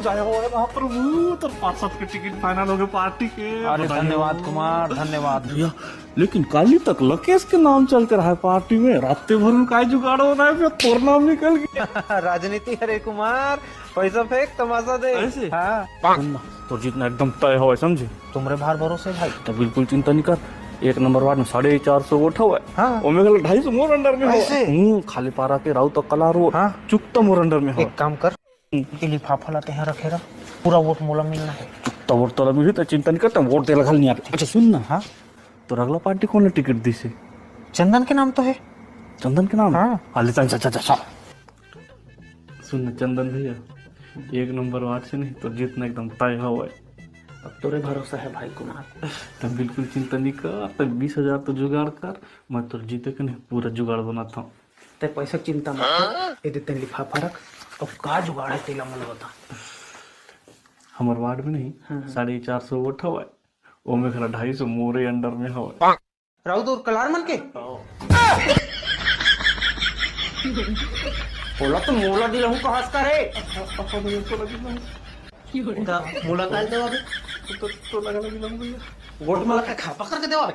जाए हो महाप्रभु, तो 5-7 के टिकट फाइनल हो गए पार्टी के। अरे धन्यवाद कुमार, धन्यवाद। भैया लेकिन काली तक लकेश के नाम चलते रहा है पार्टी में, रात्रि भर में काय जुगाड़ हो रहा है, फिर तोर नाम निकल गया। राजनीति हरे कुमार, पैसा फेंक तमाशा दे। ऐसे? हाँ, तो जीतना एकदम तय हो, समझे? तुमरे भार भरोसे भाई। तो बिल्कुल चिंता नहीं कर, 1 नंबर वार्ड में 450 वोट हुआ है। हाँ। और मेरे 250 मोर अंडर में ऐसे? हो। खाली पारा के राउ तो कला रोड। हाँ। चुकता मोर अंडर में हो। एक काम कर, लिफाफा लाते हैं रखेगा, पूरा वोट मोला मिलना है। चुकता वोट तो मिली तो चिंता नहीं करता, वोट दे लगा नहीं आता। अच्छा सुन ना, हाँ तो अगला पार्टी कौन ने टिकट दी से? चंदन के नाम तो है। चंदन के नाम? हाँ। हाले अच्छा सुन ना चंदन भैया, 1 नंबर वार्ड से नहीं तो जीतना एकदम तय हुआ है। अब तोरे भरोसा है भाई कुमार। तब बिल्कुल चिंता नहीं कर, तब 20,000 तो जुगाड़ कर, मैं तो जीते के नहीं पूरा जुगाड़ बनाता हूँ। ते पैसा चिंता मत कर, ये देते लिफाफा रख। अब का जुगाड़ है तेला मन बता। हमारे वार्ड में नहीं 450 वोट हुआ है, वो में खरा 250 मोरे अंडर में हुआ है। राउ दूर कलार मन के बोला तो मोला दिला हूँ कहास का रे। मोला काल देवा बे, तो लगा भैया वोट मला काय खापा करके देवा बे।